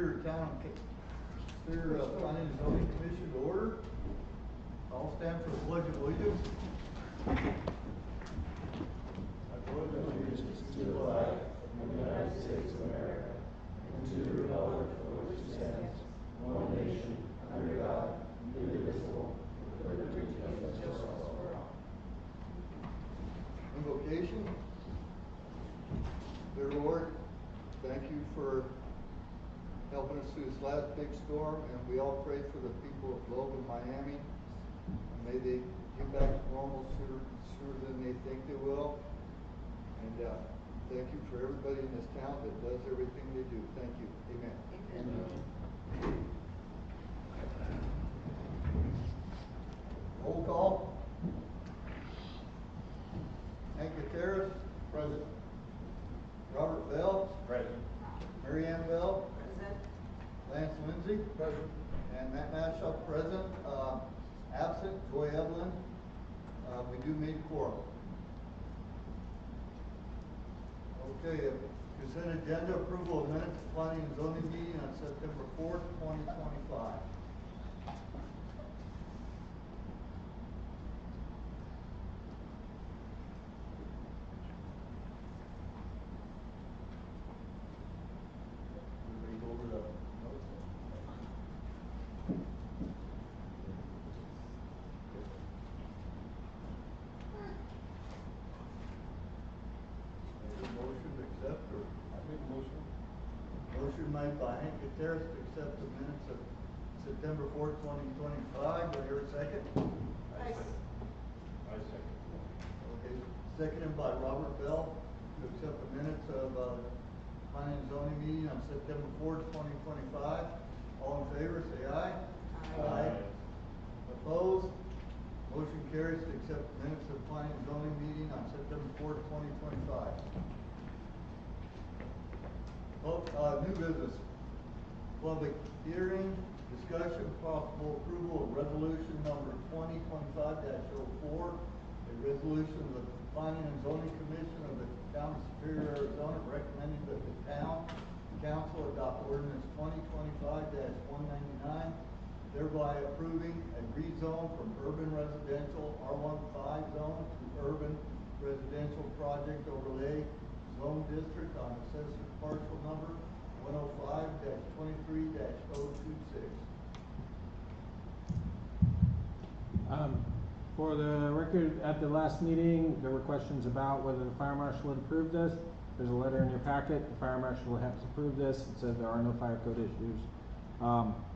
Superior Planning and Zoning Commission to order. I'll stand for the Pledge of Allegiance. I pledge allegiance to the flag of the United States of America and to the republic for which it stands, one nation, under God, indivisible, with liberty and justice for all. Invocation. Dear Lord, thank you for helping us through this last big storm, and we all pray for the people of Globe and Miami. And may they get back to normal sooner than they think they will. And thank you for everybody in this town that does everything they do. Thank you. Amen. Amen. Roll call. Hank Gutierrez, present. Robert Bell, present. Mary Ann Bell, present. Lance Lindsay, present. And Matt Mashaw, present. Absent, Joy Evelyn. We do meet quorum. Okay, consent agenda, approval of minutes, planning and zoning meeting on September 4th, 2025. Everybody go over the notes. Motion made by Hank Gutierrez to accept the minutes of September 4th, 2025. Do I hear a second? I second. Okay, seconded by Robert Bell to accept the minutes of planning and zoning meeting on September 4th, 2025. All in favor, say aye. Aye. Opposed? Motion carries to accept the minutes of planning and zoning meeting on September 4th, 2025. New business. Public hearing, discussion, possible approval of resolution number 2025-04, a resolution of the Planning and Zoning Commission of the Town of Superior, Arizona, recommending that the town council adopt ordinance 2025-199, thereby approving a rezone from urban residential R15 zone to urban residential project overlay zone district on assessor parcel number 105-23-026. For the record, at the last meeting, there were questions about whether the fire marshal would approve this. There's a letter in your packet. The fire marshal has approved this. It says there are no fire code issues.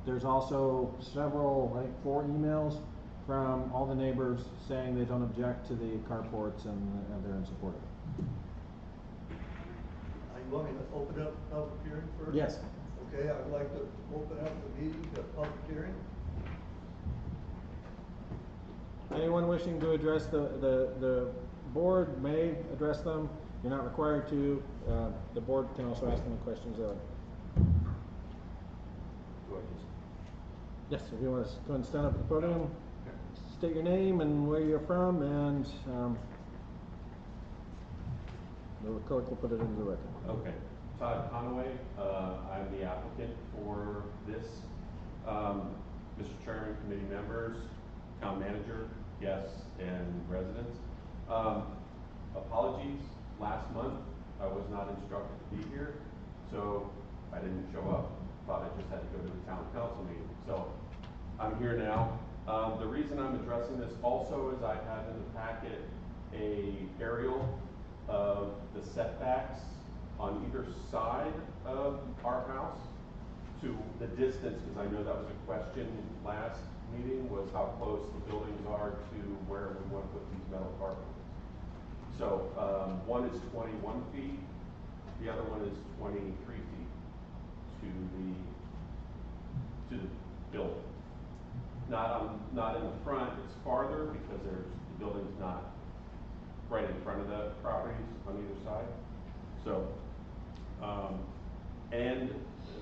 There's also several, I think 4 emails from all the neighbors saying they don't object to the carports and they're in support of it. You want me to open up the public hearing first? Yes. Okay, I'd like to open up the meeting to public hearing. Anyone wishing to address the board may address them. You're not required to. The board can also ask them questions there. Yes, if you want to go and stand up at the podium, state your name and where you're from, and the clerk will put it into the record. Okay. Todd Conaway, I'm the applicant for this. Mr. Chairman, committee members, town manager, guests, and residents. Apologies, last month I was not instructed to be here, so I didn't show up. Thought I just had to go to the town council meeting. So I'm here now. The reason I'm addressing this also is I have in the packet a aerial of the setbacks on either side of our house to the distance, because I know that was a question last meeting, was how close the buildings are to where we want to put these metal carports. So one is 21 feet, the other one is 23 feet to the building. Not in the front, it's farther because the building's not right in front of the properties on either side. So, and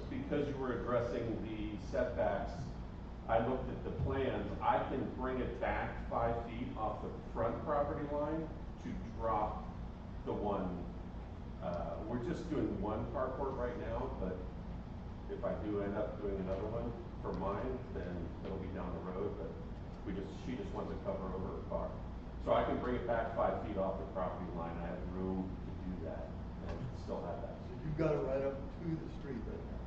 because you were addressing the setbacks, I looked at the plans. I can bring it back 5 feet off the front property line to drop the one. We're just doing one carport right now, but if if I do end up doing another one for mine, then it'll be down the road, but she just wants to cover over her car. So I can bring it back 5 feet off the property line, I have room to do that, and still have that. So you've got it right up to the street right now.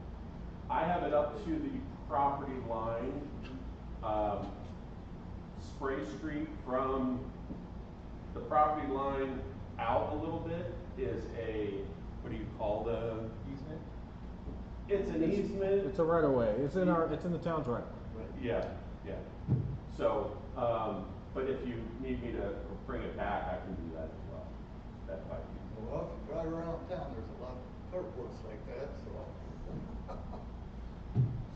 I have it up to the property line, Spray Street from the property line out a little bit is what do you call the? Easement? It's an easement. It's a right of way, it's in the town's right. Yeah, yeah. So, but if you need me to bring it back, I can do that as well, that 5 feet. Well, if you drive around town, there's a lot of carports like that, so.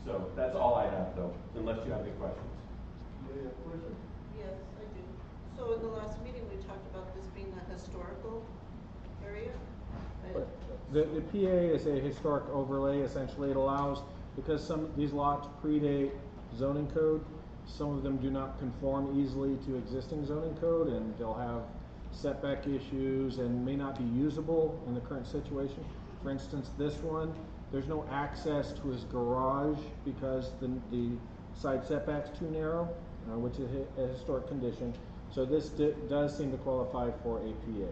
So that's all I have though, unless you have any questions. Any other questions? Yes, I do. So in the last meeting, we talked about this being a historical area. The PA is a historic overlay, essentially. It allows, because these lots predate zoning code, some of them do not conform easily to existing zoning code, and they'll have setback issues and may not be usable in the current situation. For instance, this one, there's no access to his garage because the side setback's too narrow, which is a historic condition. So this does seem to qualify for a PA.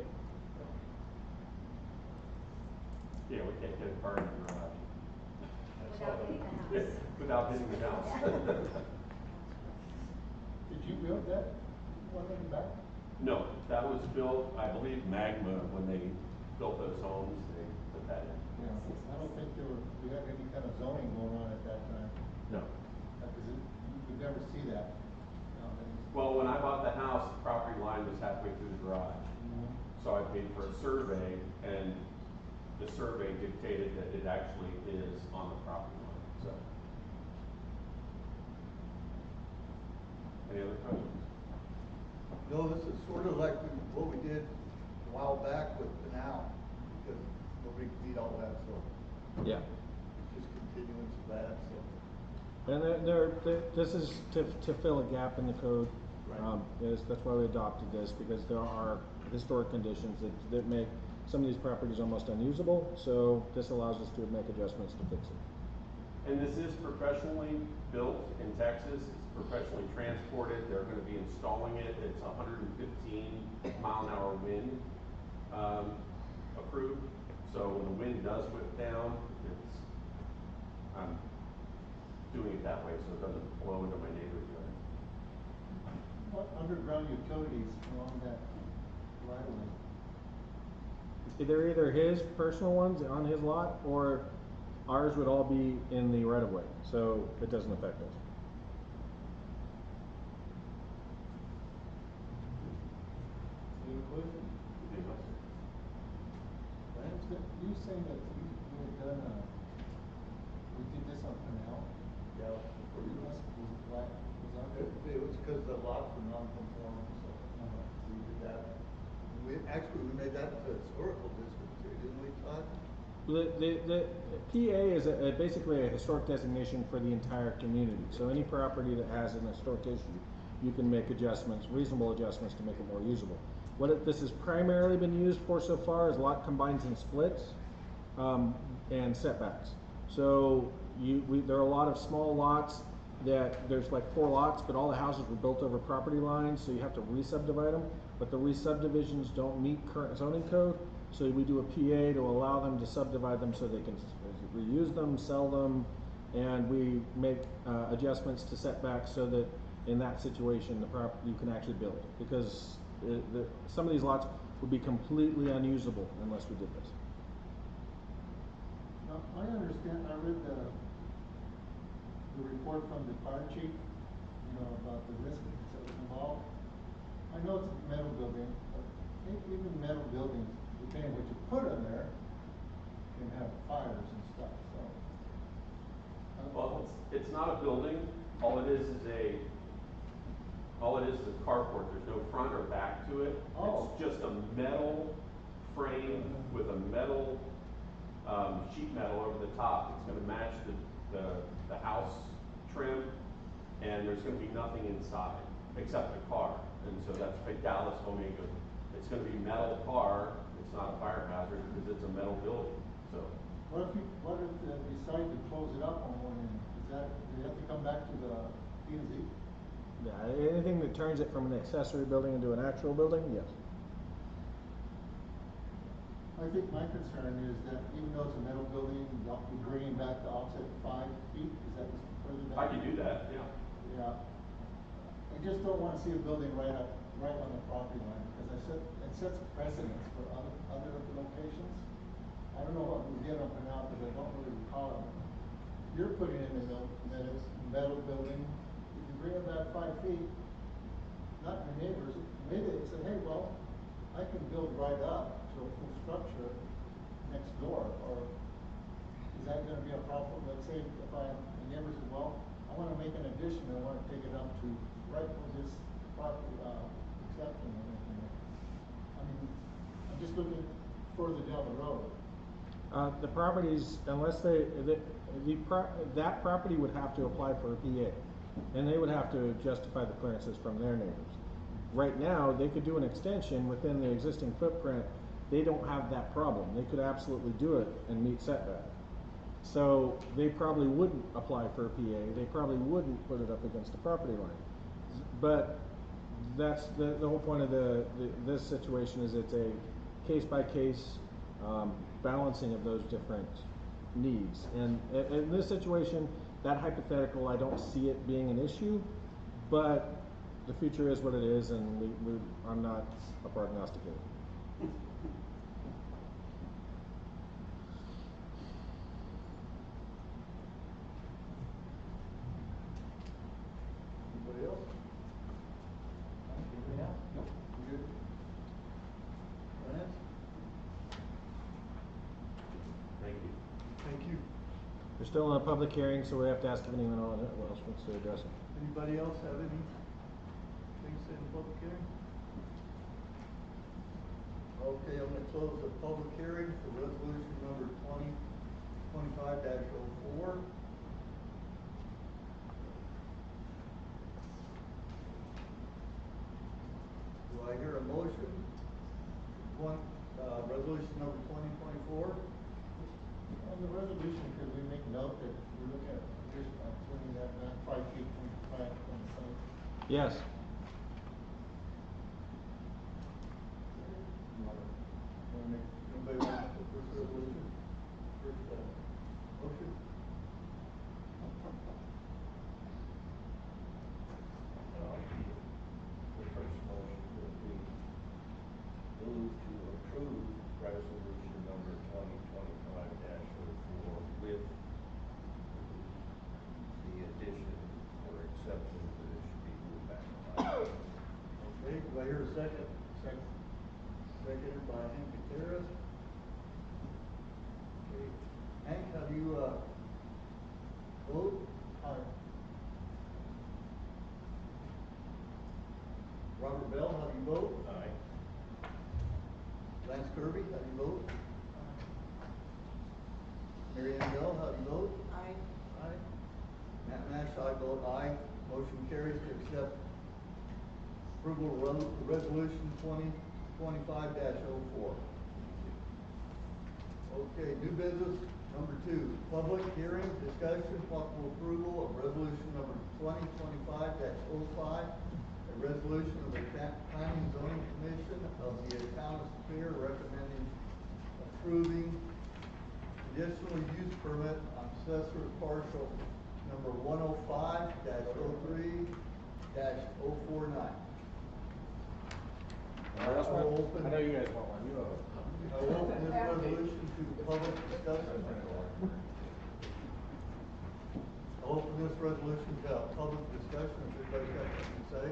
Yeah, we can't get a car in the garage. Without hitting the house. Without hitting the house. Did you build that one in the back? No, that was built, I believe Magma, when they built those homes, they put that in. Yeah, I don't think we had any kind of zoning going on at that time. No. Because you could never see that nowadays. Well, when I bought the house, the property line was halfway through the garage. So I paid for a survey, and the survey dictated that it actually is on the property line, so. Any other questions? No, this is sort of like what we did a while back with canal, because nobody could meet all that, so Yeah. it's just continuance of that, so. And this is to fill a gap in the code. Right. That's why we adopted this, because there are historic conditions that make some of these properties almost unusable. So this allows us to make adjustments to fix it. And this is professionally built in Texas, it's professionally transported, they're gonna be installing it, it's 115-mile-an-hour wind, approved. So when the wind does whip down, I'm doing it that way so it doesn't blow into my neighbor's yard. What underground utilities along that right of way? They're either his personal ones on his lot, or ours would all be in the right of way, so it doesn't affect us. Any other questions? Lance, you saying that you had done, we did this on canal? Yeah. Was it flat? It was because the lots were non-conforming, so we did that. We made that into a historical district too, didn't we, Todd? The PA is basically a historic designation for the entire community. So any property that has an historic issue, you can make adjustments, reasonable adjustments to make it more usable. This has primarily been used for so far is lot combines and splits, and setbacks. So there are a lot of small lots that there's like 4 lots, but all the houses were built over property lines, so you have to re-subdivide them. But the re-subdivisions don't meet current zoning code, so we do a PA to allow them to subdivide them so they can reuse them, sell them, and we make adjustments to setbacks so that in that situation you can actually build, because some of these lots would be completely unusable unless we did this. Now, I understand, I read the report from the fire chief, about the risk that was involved. I know it's a metal building, but even metal buildings, depending what you put in there, can have fires and stuff, so. Well, it's not a building, all it is a carport, there's no front or back to it. Oh. It's just a metal frame with a metal, sheet metal over the top. It's gonna match the house trim, and there's gonna be nothing inside except the car. And so that's why Dallas told me, it's gonna be metal car, it's not a fire hazard because it's a metal building, so. What if they decide to close it up on one end? Do you have to come back to the P&Z? Yeah, anything that turns it from an accessory building into an actual building, yes. I think my concern is that even though it's a metal building, you're bringing back the offset 5 feet, is that further back? I could do that, yeah. Yeah. I just don't wanna see a building right on the property line, because it sets a precedence for other locations. I don't know what we're getting up and out, because I don't really recall it. You're putting in a metal building, if you bring it back 5 feet, not your neighbors, maybe they say, hey, well, I can build right up to a full structure next door, or is that gonna be a problem? Let's say if the neighbor says, well, I wanna make an addition, I wanna take it up to right where this property, exception and everything. I mean, I'm just looking further down the road. The properties, unless that property would have to apply for a PA, and they would have to justify the clearances from their neighbors. Right now, they could do an extension within the existing footprint. They don't have that problem. They could absolutely do it and meet setback. So they probably wouldn't apply for a PA. They probably wouldn't put it up against the property line. But that's the whole point of this situation is it's a case by case balancing of those different needs. And in this situation, that hypothetical, I don't see it being an issue, but the future is what it is, and I'm not a prognosticator. Anybody else? Anybody else? Nope. You good? Lance? Thank you. Thank you. We're still in a public hearing, so we have to ask if anyone else wants to address it. Anybody else have any things in the public hearing? Okay, I'm gonna close the public hearing for resolution number 2025-04. Do I hear a motion? Resolution number 2024? On the resolution, could we make note that we're looking at just bringing that back 5 feet from the site? Yes. Anybody want the first resolution? First, motion? The first motion would be move to approve resolution number 2025-04 with the addition or exception that it should be moved back. Okay, do I hear a second? Second. Seconded by Hank Gutierrez. Okay, Hank, how do you, vote? Aye. Robert Bell, how do you vote? Aye. Lance Kirby, how do you vote? Mary Ann Bell, how do you vote? Aye. Aye. Matt Nash, I vote aye. Motion carries to accept approval of resolution 2025-04. Okay, new business number 2, public hearing, discussion, possible approval of resolution number 2025-05, a resolution of the Planning and Zoning Commission of the Town of Superior recommending approving conditional use permit on Assessor's Parcel number 105-03-049. I know you guys want one. You have it. I will open this resolution to public discussion. I'll open this resolution to public discussion if anybody's got something to say.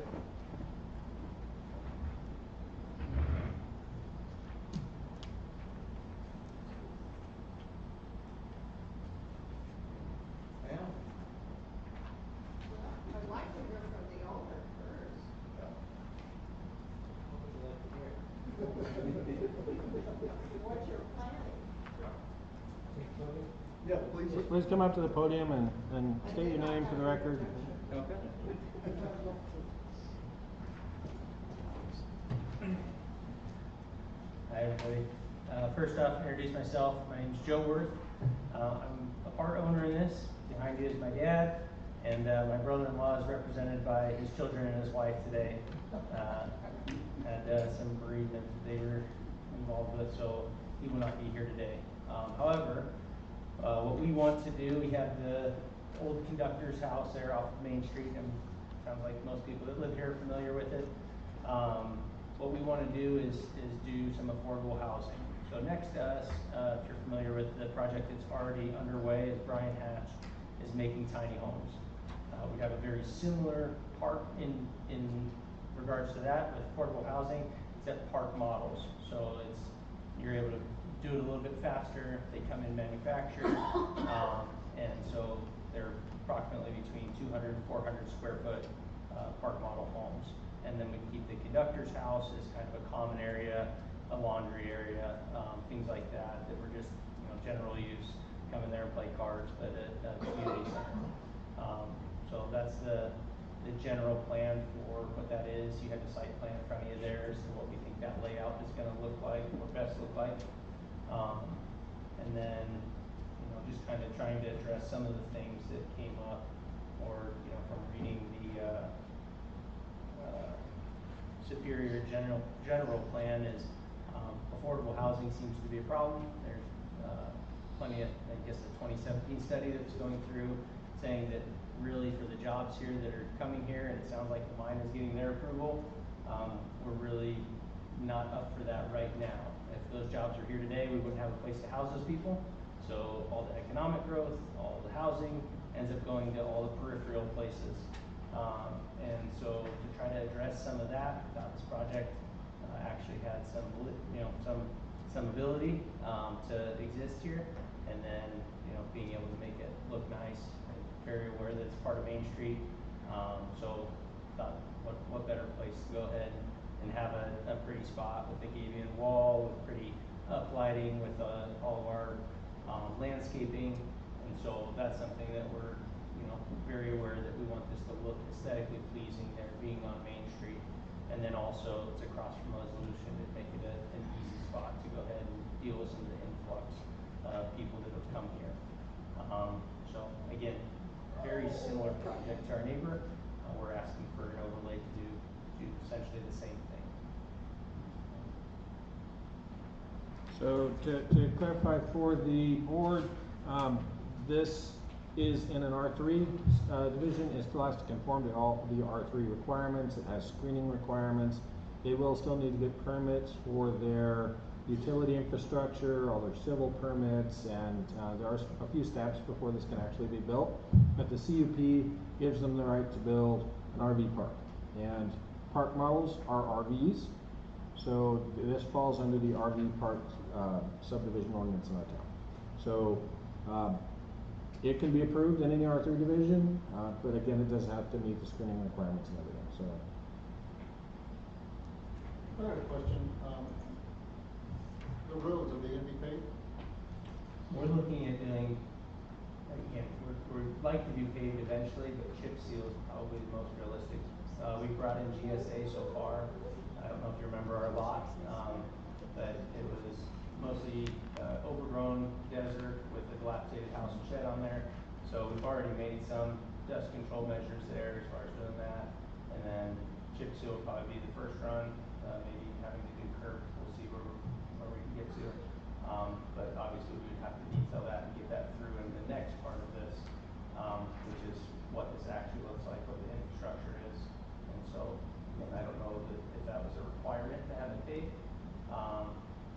Ma'am? Well, I'd like to hear from the owner first. What would you like to hear? What you're planning. Yeah, please. Please come up to the podium and state your name for the record. Hi, everybody. First off, introduce myself. My name's Joe Worth. I'm a part owner in this. Behind you is my dad, and my brother-in-law is represented by his children and his wife today. Had some bereavement that they were involved with, so he will not be here today. However, what we want to do, we have the old conductor's house there off of Main Street, and sounds like most people that live here are familiar with it. What we want to do is do some affordable housing. So next to us, if you're familiar with the project that's already underway, is Brian Hatch is making tiny homes. We have a very similar park in regards to that with affordable housing, except park models. So you're able to do it a little bit faster. They come in manufactured, and so they're approximately between 200 and 400 square foot park model homes. And then we keep the conductor's house as kind of a common area, a laundry area, things like that we're just, general use, come in there and play cards, but a community center. So that's the general plan for what that is. You have the site plan in front of you there, so what we think that layout is gonna look like, or best look like. And then, just kind of trying to address some of the things that came up, or, from reading the, Superior general plan is, affordable housing seems to be a problem. There's plenty of, I guess, the 2017 study that's going through saying that really for the jobs here that are coming here, and it sounds like the mine is getting their approval, we're really not up for that right now. If those jobs were here today, we wouldn't have a place to house those people. So all the economic growth, all the housing ends up going to all the peripheral places. And so to try to address some of that, this project actually had some ability to exist here, and then being able to make it look nice. I'm very aware that it's part of Main Street, so thought what better place to go ahead and have a pretty spot with a gabion wall, with pretty uplighting, with all of our landscaping, and so that's something that we're very aware that we want this to look aesthetically pleasing there, being on Main Street, and then also it's across from Resolution to make it an easy spot to go ahead and deal with some of the influx of people that have come here. So again, very similar project to our neighbor. We're asking for an overlay to do essentially the same thing. So to clarify for the board, this is in an R3 division. It still has to conform to all the R3 requirements. It has screening requirements. They will still need to get permits for their utility infrastructure, all their civil permits, and there are a few steps before this can actually be built. But the CUP gives them the right to build an RV park. And park models are RVs. So this falls under the RV park subdivision ordinance in our town. So it can be approved in any R3 division, but again, it does have to meet the screening requirements and everything. So I had a question. The roads, are they gonna be paved? We're looking at doing, again, we'd like to do paved eventually, but chip seal is probably the most realistic. We brought in GSA so far. I don't know if you remember our lot, but it was mostly overgrown desert with a dilapidated house and shed on there. So we've already made some dust control measures there as far as doing that. And then chip seal will probably be the first run, maybe having to do curb. We'll see where we can get to. But obviously we would have to detail that and get that through in the next part of this, which is what this actually looks like, what the infrastructure is. And so, again, I don't know if that was a requirement to have it paved,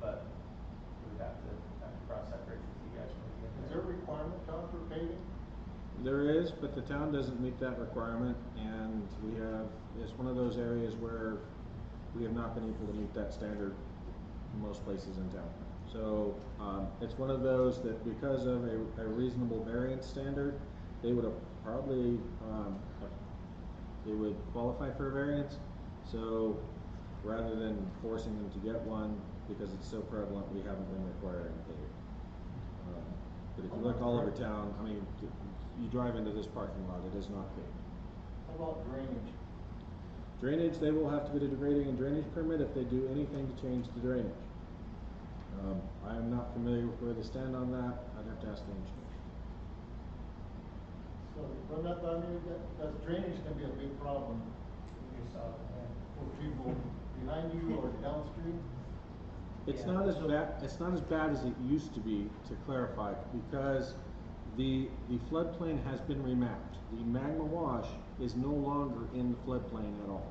but we would have to cross that bridge with you guys when we get there. Is there a requirement, Todd, for paving? there is, but the town doesn't meet that requirement, and it's one of those areas where we have not been able to meet that standard in most places in town. So it's one of those that because of a reasonable variance standard, they would have probably they would qualify for a variance. So rather than forcing them to get one because it's so prevalent, we haven't been requiring paving. But if you look all over town, I mean, you drive into this parking lot, it is not paved. How about drainage? Drainage, they will have to get a grading and drainage permit if they do anything to change the drainage. I am not familiar with where they stand on that. I'd have to ask the engineer. So run that by me, that drainage can be a big problem You just saw the plan. for people behind you or downstream. It's Yeah. not as bad, it's not as bad as it used to be, to clarify, because the floodplain has been remapped. The magma wash is no longer in the floodplain at all.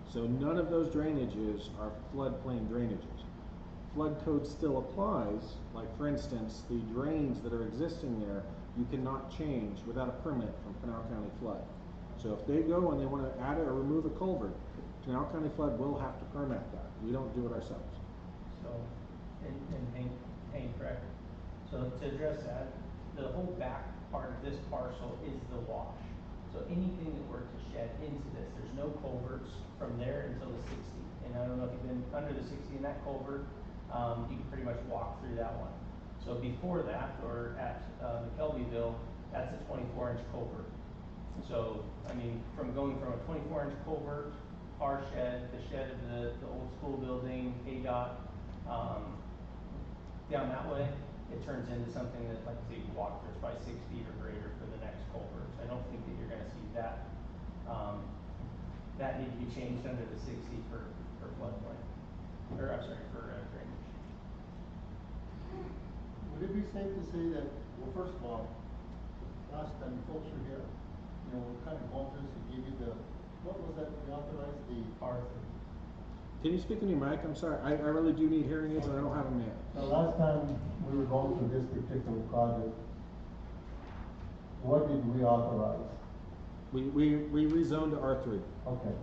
So none of those drainages are floodplain drainages. Flood code still applies, like for instance, the drains that are existing there, you cannot change without a permit from Canal County Flood. So if they go and they wanna add or remove a culvert, Canal County Flood will have to permit that. We don't do it ourselves. So, and Payne, correct? So to address that, the whole back part of this parcel is the wash. So anything that were to shed into this, there's no culverts from there until the 60. And I don't know if you've been under the 60 in that culvert, you can pretty much walk through that one. So before that, or at McKelveyville, that's a 24-inch culvert. So, I mean, from going from a 24-inch culvert, our shed, the shed of the old school building, KDOT, down that way, it turns into something that, like, say, you walk through, it's probably 6 feet or greater for the next culvert. So I don't think that you're gonna see that, that need to be changed under the 60 for floodplain, or, I'm sorry, for drainage. Would it be safe to say that, well, first of all, last time you folks were here, you know, we're kind of going through this to give you the, what was that we authorized, the Arthur. Can you speak in your mic? I'm sorry, I really do need hearing aids and I don't have them yet. The last time we were going through this particular project, what did we authorize? We rezoned to R3. Okay.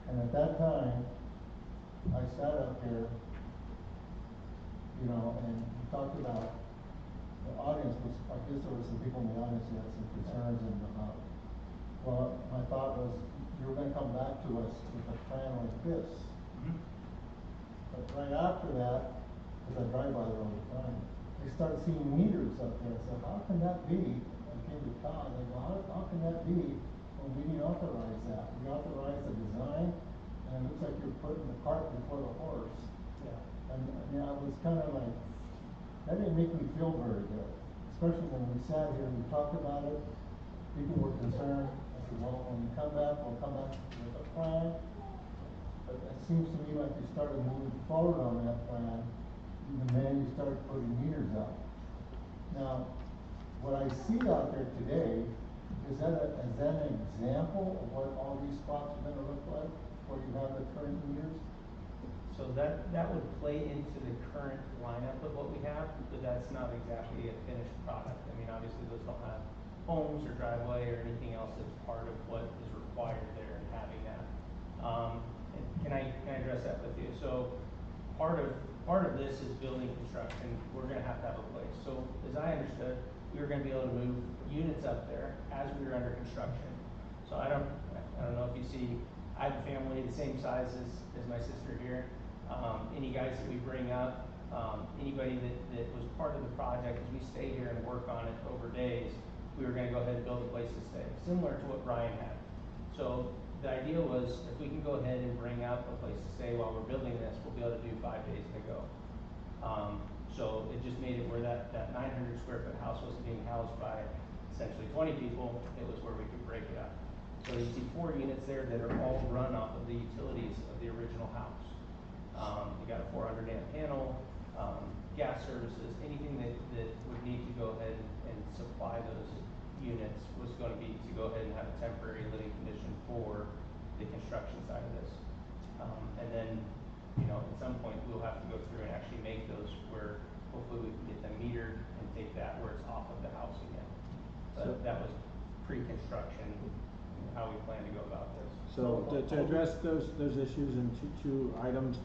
And at that time, I sat up here, you know, and we talked about, the audience was, I guess there were some people in the audience who had some concerns and, well, my thought was, you were gonna come back to us with a plan like this. But right after that, because I drive by there all the time, I started seeing meters up there. I said, how can that be? I came to Todd, I go, how can that be when we didn't authorize that? We authorized the design, and it looks like you're putting the cart before the horse. Yeah. And, you know, I was kind of like, that didn't make me feel very good. Especially when we sat here and we talked about it, people were concerned. I said, well, when we come back, we'll come back with a plan. But it seems to me like you started moving forward on that plan, and then you started putting meters up. Now, what I see out there today, is that an example of what all these spots are gonna look like, where you have the current meters? So that would play into the current lineup of what we have, but that's not exactly a finished product. I mean, obviously those don't have homes or driveway or anything else that's part of what is required there in having that. And can I address that with you? So part of this is building construction. We're gonna have to have a place. So as I understood, we were gonna be able to move units up there as we were under construction. So I don't know if you see, I have a family the same size as my sister here. Any guys that we bring up, anybody that was part of the project, as we stay here and work on it over days, we were gonna go ahead and build a place to stay, similar to what Brian had. So the idea was, if we can go ahead and bring up a place to stay while we're building this, we'll be able to do 5 days to go. So it just made it where that 900 square foot house wasn't being housed by essentially 20 people, it was where we could break it up. So you see 4 units there that are all run off of the utilities of the original house. You got a 400 amp panel, gas services, anything that would need to go ahead and supply those units was gonna be to go ahead and have a temporary living condition for the construction side of this. And then, you know, at some point, we'll have to go through and actually make those where hopefully we can get them metered and take that where it's off of the house again. But that was pre-construction, how we plan to go about this. So to address those issues in two items,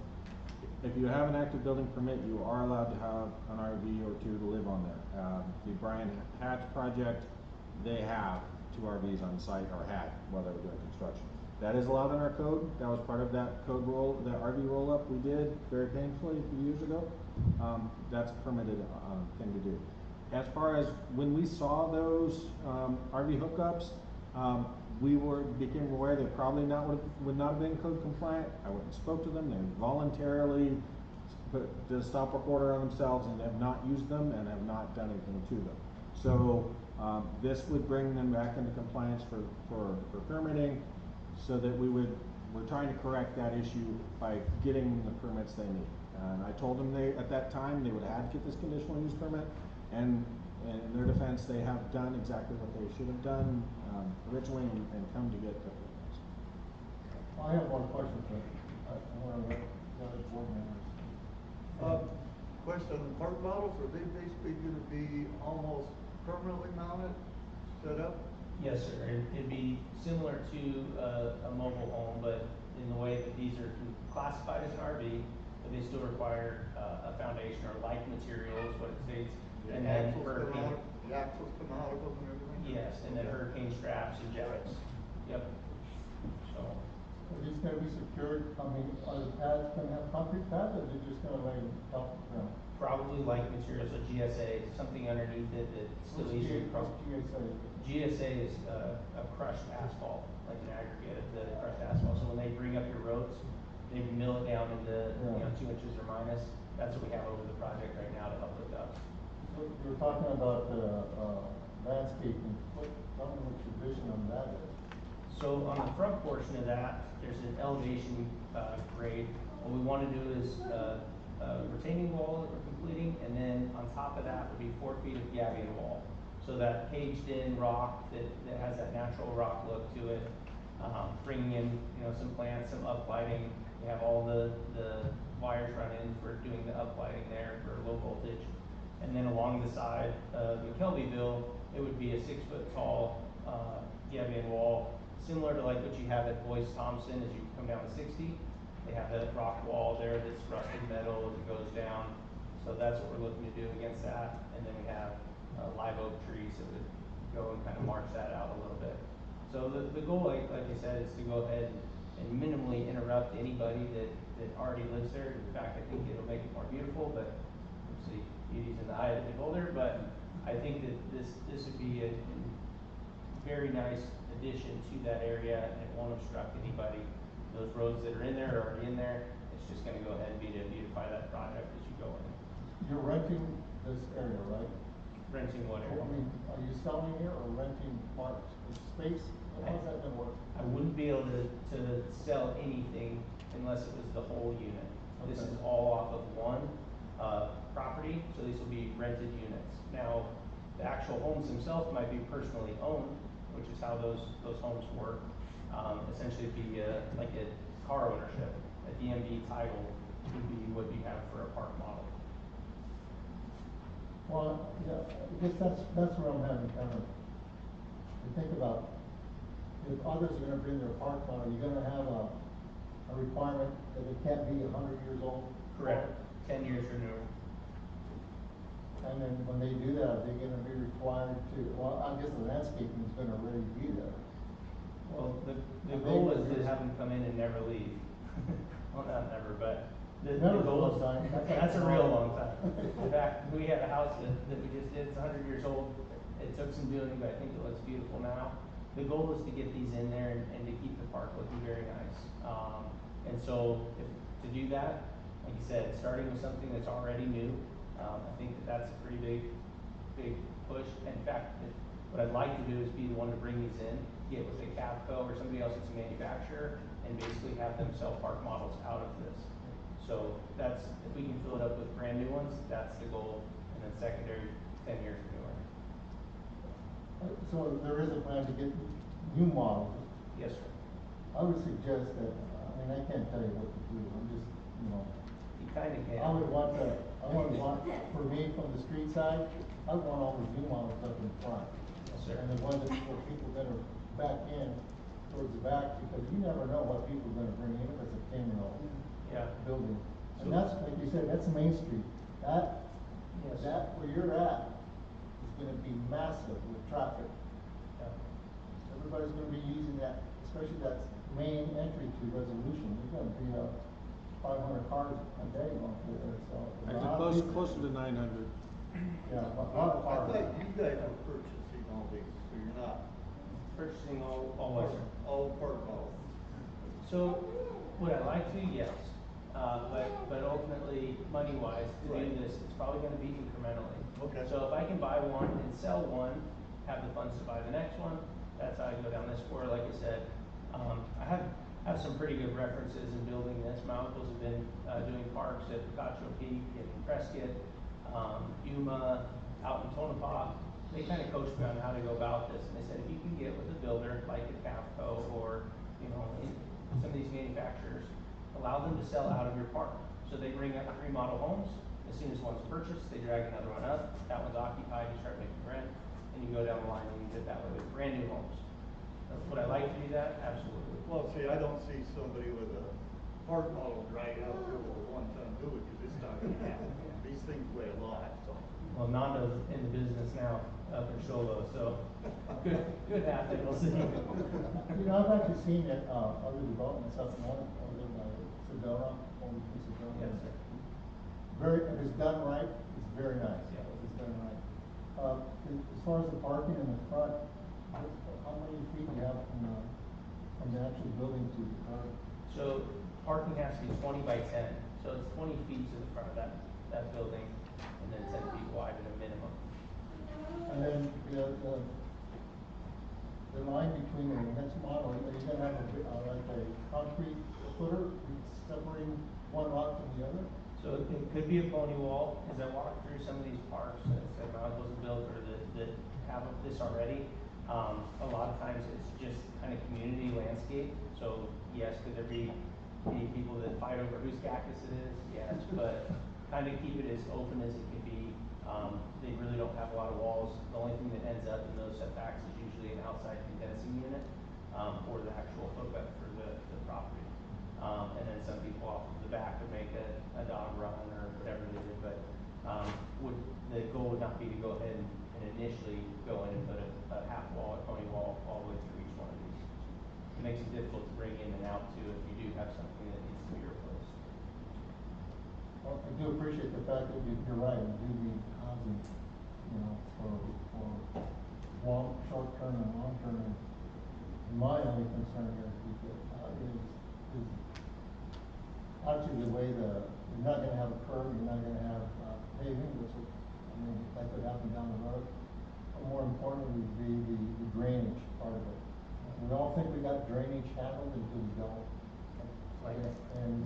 if you have an active building permit, you are allowed to have an RV or 2 to live on there. The Brian Hatch project, they have 2 RVs on site, or had while they were doing construction. That is allowed in our code. That was part of that code roll, that RV roll up we did very painfully a few years ago. That's a permitted thing to do. As far as when we saw those RV hookups, we became aware they probably would not have been code compliant. I went and spoke to them. They voluntarily put the stop work order on themselves and have not used them and have not done anything to them. So, this would bring them back into compliance for permitting, so that we're trying to correct that issue by getting the permits they need. And I told them at that time, they would have to get this conditional use permit, and in their defense, they have done exactly what they should have done, originally and come to get the permits. I have one question, but I want to let the other board members. Question on the park models, are they basically gonna be almost permanently mounted, set up? Yes, sir. It'd be similar to a mobile home, but in the way that these are classified as an RV, but they still require a foundation or like material is what it states. And then hurricane. The axles come out of them and everything? Yes, and then hurricane straps and jacks. Yep. So, Are these gonna be secured, I mean, are the pads gonna have concrete pads, or are they just gonna lay top ground? probably like materials, so GSA, something underneath it that still What's easily cross. GSA? GSA is a crushed asphalt, like an aggregate of the crushed asphalt. So when they bring up your roads, they mill it down into, you know, 2 inches or minus. That's what we have over the project right now to help with that. So you're talking about, landscaping, tell me what your vision on that is. So on the front portion of that, there's an elevation grade. What we want to do is a retaining wall that we're completing, and then on top of that would be 4 feet of gabion wall. So that caged in rock that has that natural rock look to it, bringing in, you know, some plants, some uplighting. We have all the wires run in for doing the uplighting there for low voltage. And then along the side of McKelveyville, it would be a 6-foot tall gabion wall, similar to like what you have at Boyce Thompson as you come down to 60. They have that rock wall there that's rusted metal as it goes down. So that's what we're looking to do against that. And then we have live oak trees that would go and kind of march that out a little bit. So the goal, like I said, is to go ahead and minimally interrupt anybody that already lives there. In fact, I think it'll make it more beautiful, but obviously beauty's in the eye of the beholder. But I think that this would be a very nice addition to that area, and it won't obstruct anybody. Those roads that are in there are already in there. It's just gonna go ahead and beautify that project as you go in. You're renting this area, right? Renting what I area? mean, are you selling here or renting parts, space? How's that gonna work? I wouldn't be able to sell anything unless it was the whole unit. This Okay. is all off of one property, so these will be rented units. Now, the actual homes themselves might be personally owned, which is how those homes work. Essentially, it'd be like a car ownership. A DMV title would be what you have for a park model. Well, yeah, I guess that's where I'm having kind of, to think about, if others are gonna bring their park model, you're gonna have a requirement that it can't be 100 years old? Correct. 10 years or newer. And then when they do that, they're gonna be required to, well, I guess the landscaping is gonna already be there. Well, the goal is to have them come in and never leave. Well, not never, but the Never's a goal long is, time. that's a real long time. In fact, we had a house that we just did, it's 100 years old. It took some doing, but I think it looks beautiful now. The goal is to get these in there and to keep the park looking very nice. And so to do that, like you said, starting with something that's already new, I think that's a pretty big push. In fact, what I'd like to do is be the one to bring these in, get with a Cavco or somebody else that's a manufacturer, and basically have them sell park models out of this. So that's, if we can fill it up with brand new ones, that's the goal, and then secondary, 10 years or newer. So there is a plan to get new models. Yes, sir. I would suggest that, I mean, I can't tell you what to do, I'm just, you know, You kind of can. I would want, for me, from the street side, I would want all the new models up in front. Yes, sir. And the ones that, where people that are back in, towards the back, because you never know what people are gonna bring in if it's a 10-year-old Yeah. building. And that's, like you said, that's Main Street. Yes. That, where you're at, is gonna be massive with traffic. Yeah. Everybody's gonna be using that, especially that main entry to Resolution. There's gonna be 500 cars a day going through there, so. a lot of people- Closer to 900. Yeah, a lot of I cars. thought you guys were purchasing all these, so you're not. Purchasing all what, sir? All park models. So, would I like to? Yes. But ultimately, money-wise, to Right. do this, it's probably gonna be incrementally. Okay. So if I can buy one and sell one, have the funds to buy the next one, that's how I go down this. Or like I said, I have some pretty good references in building this. My uncles have been, doing parks at Picacho Peak and Prescott, Yuma, out in Tonopah. They kind of coached me on how to go about this, and they said, if you can get with a builder like a Cavco or, some of these manufacturers, allow them to sell out of your park. So they bring up 3 model homes, as soon as one's purchased, they drag another one up, that one's occupied, you start making rent, and you go down the line and you did that way with brand new homes. Would I like to do that? Absolutely. Well, see, I don't see somebody with a park model drag out there with a one-ton dually, because it's not gonna happen. These things weigh a lot, so. Well, Nando's in the business now, up in Sholo, so good happen, we'll see. I've actually seen it, other developments up north, over by Sedona, over to Sedona. Yes, sir. If it's done right, it's very nice, Yeah. if it's done right. As far as the parking in the front, how many feet do you have from the actual building to the curb? So parking has to be 20 by 10, so it's 20 feet to the front of that building, and then 10 feet wide at a minimum. And then the line between the next model, are you gonna have like a concrete footer separating one lot from the other? So it could be a pony wall. As I walk through some of these parks that Mount wasn't built or that have this already, a lot of times it's just kind of community landscape. So yes, could there be people that fight over whose cactus it is? Yes, but kind of keep it as open as it can be. They really don't have a lot of walls. The only thing that ends up in those setbacks is usually an outside condensing unit, or the actual hookup for the property. And then some people off of the back would make a dog run or whatever they did, but, the goal would not be to go ahead and initially go in and put a half wall or pony wall all the way through each one of these. It makes it difficult to bring in and out too if you do have something that needs to be replaced. Well, I do appreciate the fact that you're right, we do need housing, for short term and long term. And my only concern here is actually the way you're not gonna have a curb, you're not gonna have paving, which will, that could happen down the road. But more importantly would be the drainage part of it. We all think we got drainage handled until we don't. And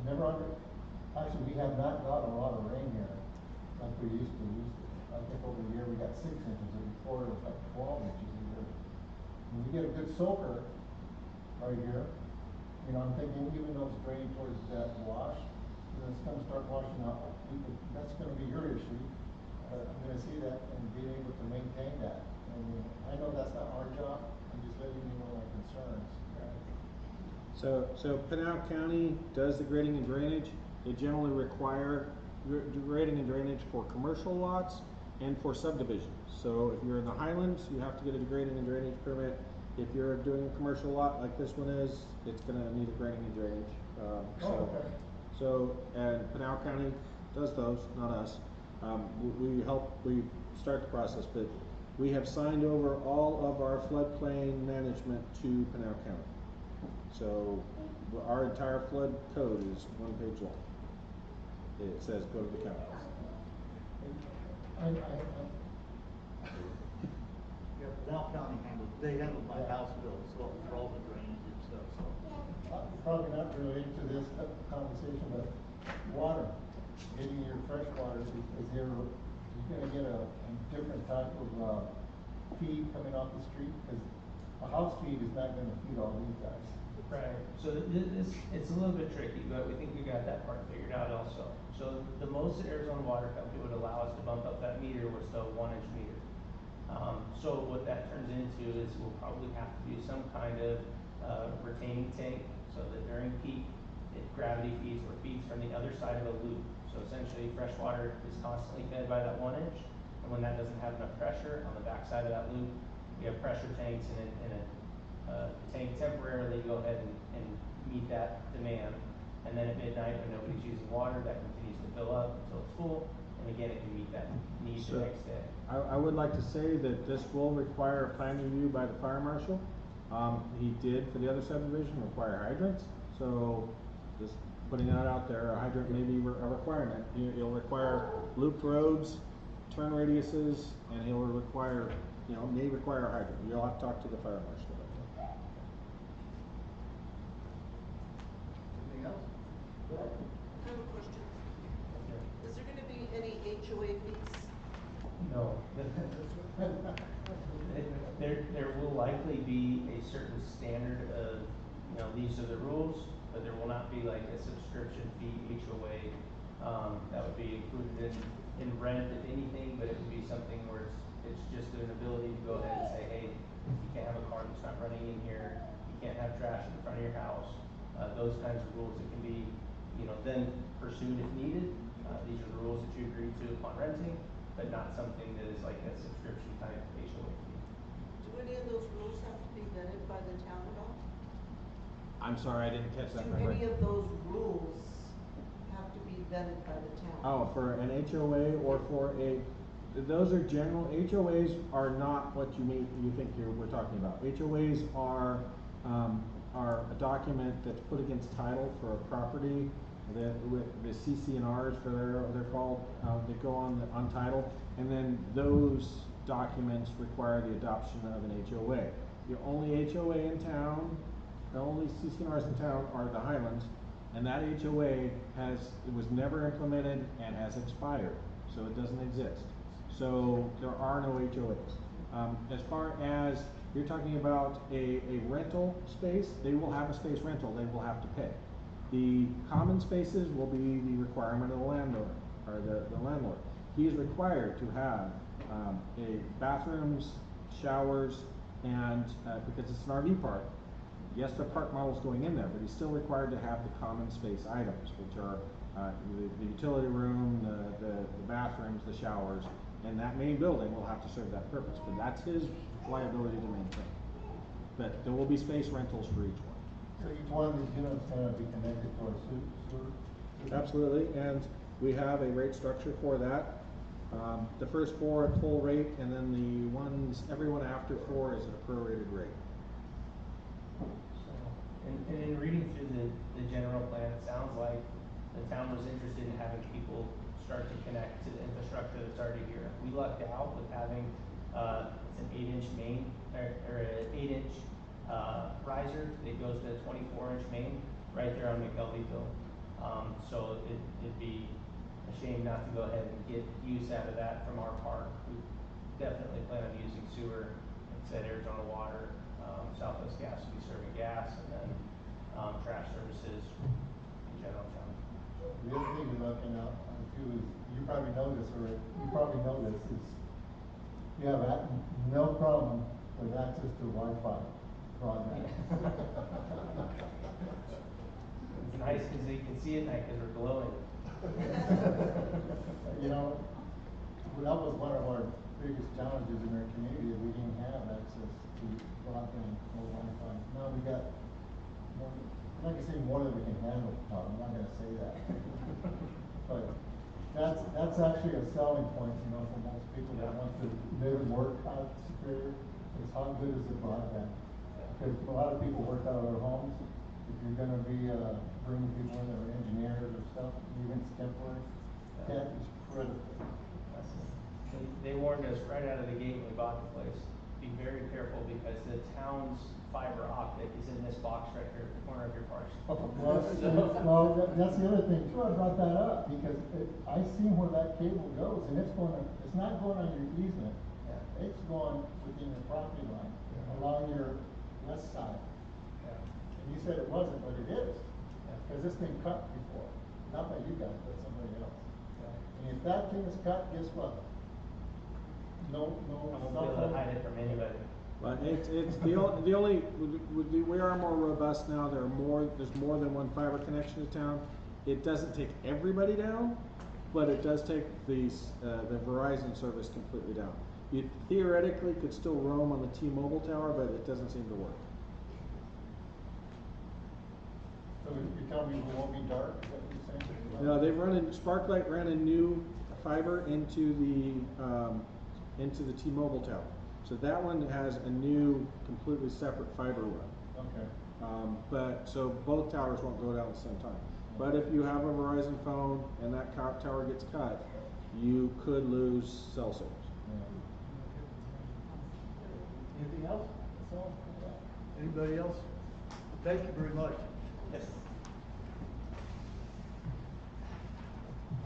you actually, we have not got a lot of rain here like we used to. I think over the year we got 6 inches, and before it was like 12 inches a year. When we get a good soaker right here, I'm thinking even those drain towards that wash, it's gonna start washing out. That's gonna be your issue. I'm gonna see that and being able to maintain that. And I know that's not our job, I'm just letting you know my concerns. So Pinal County does the grading and drainage. They generally require grading and drainage for commercial lots and for subdivisions. So if you're in the Highlands, you have to get a grading and drainage permit. If you're doing a commercial lot like this one is, it's gonna need a grading and drainage. Okay. So, and Pinal County does those, not us. We start the process, but we have signed over all of our floodplain management to Pinal County. So our entire flood code is 1 page long. It says go to the county. Yeah, Pinal County handled my house bill as well, for all the drainage and stuff, so. Probably not related to this conversation, but water, getting your fresh water, you're gonna get a different type of, feed coming off the street, because a house feed is not gonna feed all these guys. Right, so it's a little bit tricky, but we think we got that part figured out also. So the most that Arizona Water Company would allow us to bump up that meter was to a 1-inch meter. So what that turns into is we'll probably have to do some kind of retaining tank, so that during peak, it gravity feeds or feeds from the other side of a loop. So essentially, fresh water is constantly fed by that 1 inch, and when that doesn't have enough pressure on the back side of that loop, we have pressure tanks in a tank temporarily go ahead and meet that demand. And then at midnight, when nobody's using water, that continues to fill up until it's full, and again, it can meet that need the next day. I would like to say that this will require a plan review by the fire marshal. He did for the other subdivision require hydrants, so putting that out there, a hydrant may be a requirement. He'll require looped roads, turn radiuses, and he'll require, may require a hydrant. You'll have to talk to the fire marshal about that. Anything else? I have a question. Is there gonna be any HOA fees? No. There will likely be a certain standard of, these are the rules, but there will not be like a subscription fee HOA, that would be included in rent if anything, but it would be something where it's just an ability to go ahead and say, hey, you can't have a car that's not running in here, you can't have trash in front of your house, those kinds of rules that can be, then pursued if needed. These are the rules that you agree to upon renting, but not something that is like a subscription type HOA fee. Do any of those rules have to be vetted by the town at all? I'm sorry, I didn't catch that. Do any of those rules have to be vetted by the town? Oh, for an HOA or for those are general, HOAs are not what you think we're talking about. HOAs are a document that's put against title for a property that with the CC&Rs they're called, they go on title, and then those documents require the adoption of an HOA. The only HOA in town, the only CC&Rs in town are the Highlands, and that HOA was never implemented and has expired, so it doesn't exist. So there are no HOAs. As far as you're talking about a rental space, they will have a space rental, they will have to pay. The common spaces will be the requirement of the landlord, or the landlord. He is required to have bathrooms, showers, and because it's an RV park, yes, the park model's going in there, but he's still required to have the common space items, which are the utility room, the bathrooms, the showers, and that main building will have to serve that purpose, but that's his liability to maintain. But there will be space rentals for each one. So each one of these units gonna be connected to our sewer? Absolutely, and we have a rate structure for that. The first 4 at full rate, and then everyone after 4 is at a prorated rate. So, and in reading through the general plan, it sounds like the town was interested in having people start to connect to the infrastructure that's already here. We lucked out with having, it's an 8-inch main, or an 8-inch, riser that goes to a 24-inch main right there on McElveyville. So it'd be a shame not to go ahead and get use out of that from our park. We definitely plan on using sewer, like I said, Arizona Water, Southwest Gas will be serving gas, and then trash services in general town. The other thing you're looking at too is, you probably know this already, is you have no problem with access to Wi-Fi broadband. It's nice because you can see at night because we're glowing. That was one of our biggest challenges in our community, we didn't have access to broadband or Wi-Fi. Now we got more, I'm not gonna say more than we can handle, Todd, I'm not gonna say that. But that's actually a selling point, for most people that want to live and work out Superior, is how good is the broadband? Because a lot of people work out of their homes. If you're gonna be, bringing people in that are engineers or stuff, even if it's temporary, that is critical. They warned us right out of the gate when we bought the place, be very careful because the town's fiber optic is in this box right here at the corner of your parcel. Well, that's the other thing too, I brought that up, because I seen where that cable goes, and it's not going on your easement. Yeah. It's going within your property line, along your west side. Yeah. And you said it wasn't, but it is, Yeah. because this thing cut before, not by you guys, but somebody else. Yeah. And if that thing is cut, guess what? No. I won't be able to hide it from anybody. But it's the only, we are more robust now, there's more than one fiber connection to town. It doesn't take everybody down, but it does take the Verizon service completely down. You theoretically could still roam on the T-Mobile tower, but it doesn't seem to work. So you're telling me it won't be dark, is that what you're saying? No, Sparklight ran a new fiber into the T-Mobile tower. So that one has a new, completely separate fiber run. Okay. So both towers won't go down at the same time. But if you have a Verizon phone and that tower gets cut, you could lose cell service. Anything else? That's all? Anybody else? Thank you very much. Yes.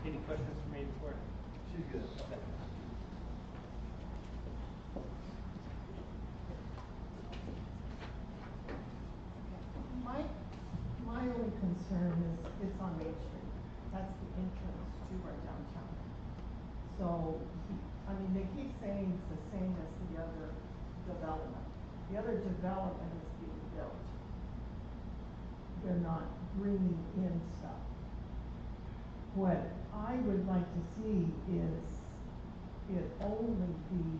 Any questions for me before? She's good. Okay. My only concern is it's on Main Street. That's the entrance to our downtown. So, they keep saying it's the same as the other development. The other development is being built. They're not bringing in stuff. What I would like to see is it only be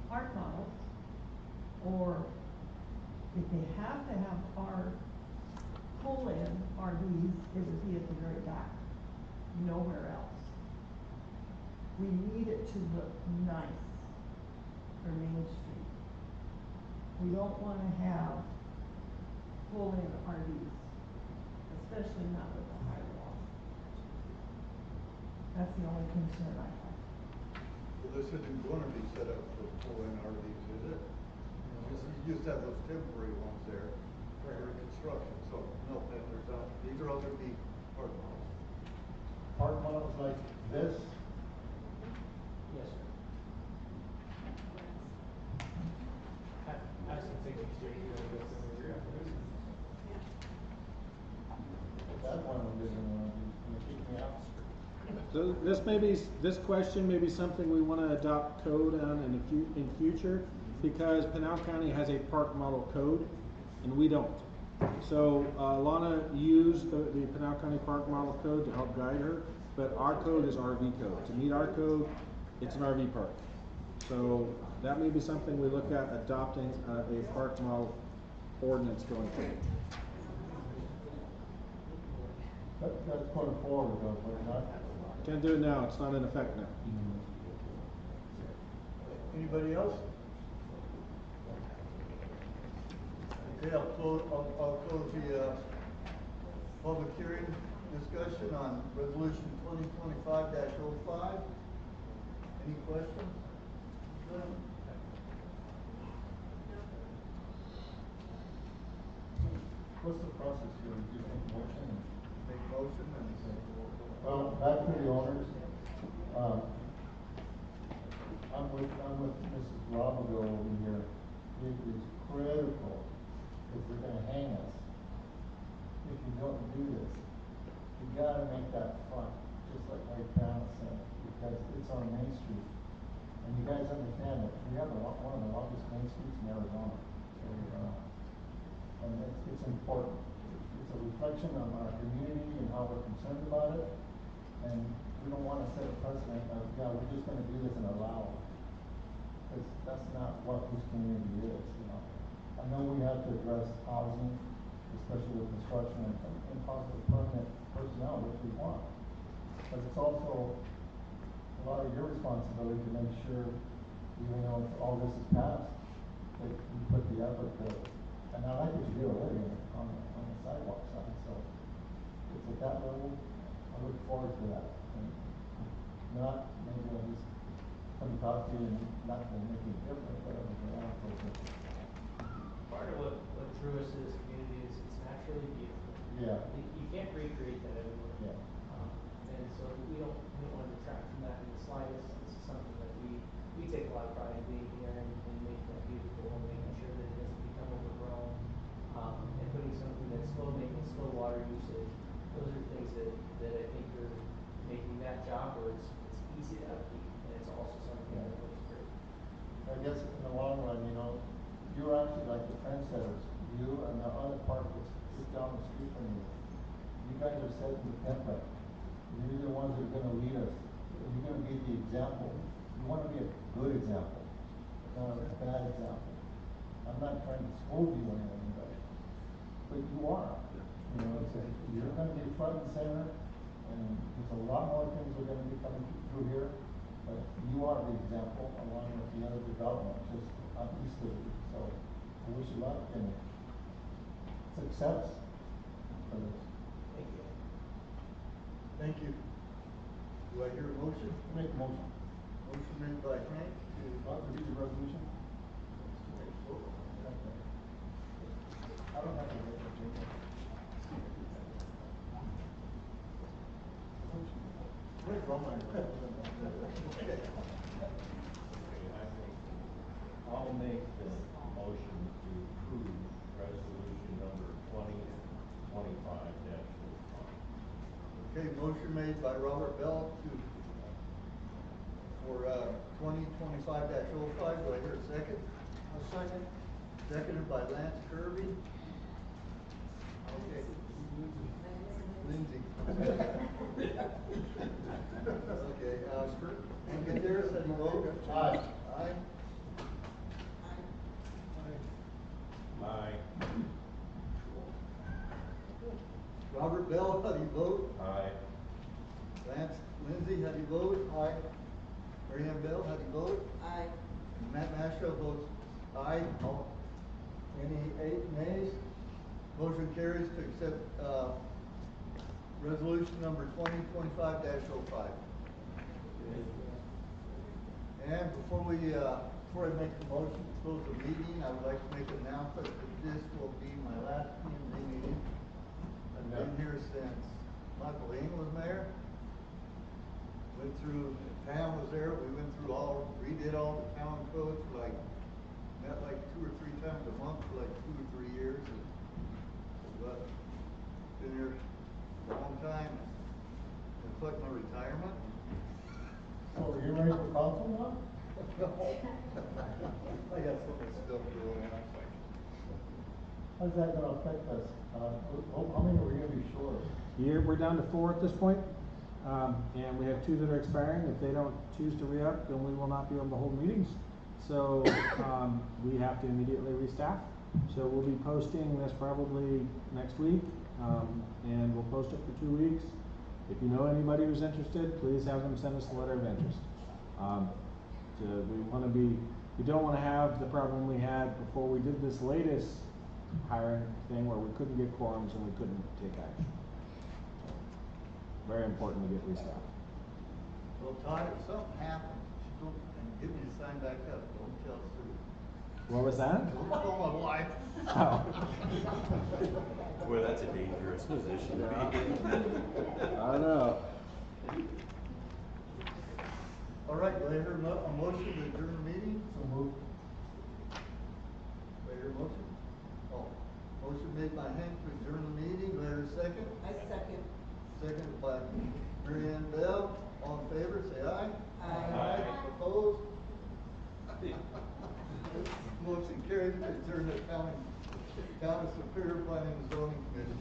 park models, or if they have to have our pull-in RVs, it would be at the very back, nowhere else. We need it to look nice for Main Street. We don't wanna have pull-in RVs, especially not with the high wall. That's the only concern I have. Well, this isn't gonna be set up for pull-in RVs, is it? You just have those temporary ones there for construction, so no, there's not, these are all gonna be park models. Park models like this, Yes, sir. Have some things straight here, I guess, over here after this. that one we didn't want to do, gonna kick me out. So this question may be something we wanna adopt code on in future, because Pinal County has a park model code, and we don't. So, Lana used the Pinal County Park Model Code to help guide her, but our code is RV code. To meet our code, it's an RV park. So, that may be something we look at adopting, a park model ordinance going forward. That's going forward though, but not. Can't do it now, it's not in effect now. Anybody else? Okay, I'll close the, public hearing discussion on resolution 2025-05. Any questions? None? What's the process here? We just make a motion and. Make a motion and say. Well, back to the owners, I'm with Mrs. Robigo over here. It is critical, if we're gonna hang us, if you don't do this, you gotta make that front, just like Pam said, because it's on Main Street. And you guys understand that we have one of the longest main streets in Arizona, so, and it's important. It's a reflection on our community and how we're concerned about it. And we don't wanna set a precedent of, yeah, we're just gonna do this and allow it. Cause that's not what this community is, you know. I know we have to address housing, especially with construction and possibly permanent personnel, which we want. But it's also a lot of your responsibility to make sure, even though all this is passed, that you put the effort to, and I like what you did already on the sidewalk side, so it's at that level. I look forward to that. And not, maybe I'll just come talk to you and not to make it different, but I'll be around for it. Part of what drew us to this community is it's naturally beautiful. Yeah. You can't recreate that everywhere. Yeah. And so we don't want to detract from that in the slightest. This is something that we take a lot of pride in being here and making that beautiful and making sure that it doesn't become overgrown. And putting something that's making slow water usage. Those are things that I think are making that job where it's easy to upkeep, and it's also something that looks great. I guess in the long run, you know, you're actually like the trendsetters. You and the other park that's just down the street from you. You guys are setting the template. You're the ones that are gonna lead us. You're gonna be the example. You wanna be a good example, not a bad example. I'm not trying to scold you or anything, but you are. You know, you're gonna be front and center, and there's a lot more things that are gonna be coming through here. But you are the example along with the other development just east of you. So I wish you luck and success for this. Thank you. Thank you. Do I hear a motion? Make a motion. Motion made by Hank to. Want to read the resolution? I don't have to wait for Jacob. Where's Roman? I'll make the motion to approve resolution number 2025-05. Okay, motion made by Robert Bell for 2025-05. Do I hear a second? A second. Seconded by Lance Kirby. Okay. Lindsay. Okay, Kurt, and Gutierrez, how do you vote? Aye. Aye. Aye. Robert Bell, how do you vote? Aye. Lance Lindsay, how do you vote? Aye. Mary Ann Bell, how do you vote? Aye. Matt Masha votes aye. Any nays? Motion carries to accept, resolution number 2025-05. And before I make the motion to close the meeting, I would like to make an announcement that this will be my last P&Z meeting. I've been here since Michael Ing was mayor. Went through, Pam was there, we went through redid all the town codes, met like 2 or 3 times a month for like 2 or 3 years. But been here a long time. It's like my retirement. So you're ready for council now? I got so much stuff going on. How's that gonna affect us? How many are we gonna be short? We're down to 4 at this point, and we have 2 that are expiring. If they don't choose to re-up, then we will not be able to hold meetings. So, we have to immediately restaff. So we'll be posting this probably next week, and we'll post it for 2 weeks. If you know anybody who's interested, please have them send us a letter of interest. We don't wanna have the problem we had before we did this latest hiring thing where we couldn't get quorums and we couldn't take action. Very important to get restaffed. Well, Todd, if something happens, don't, and give me a sign back up, don't tell Sue. What was that? Don't tell my wife. Oh. Boy, that's a dangerous position to be in. I know. All right, do I hear a motion to adjourn the meeting? So move. Do I hear a motion? Oh, motion made by Hank to adjourn the meeting, do I hear a second? I second. Seconded by Mary Ann Bell, all in favor, say aye. Aye. Opposed? Motion carries to adjourn the county Superior Planning and Zoning Commission.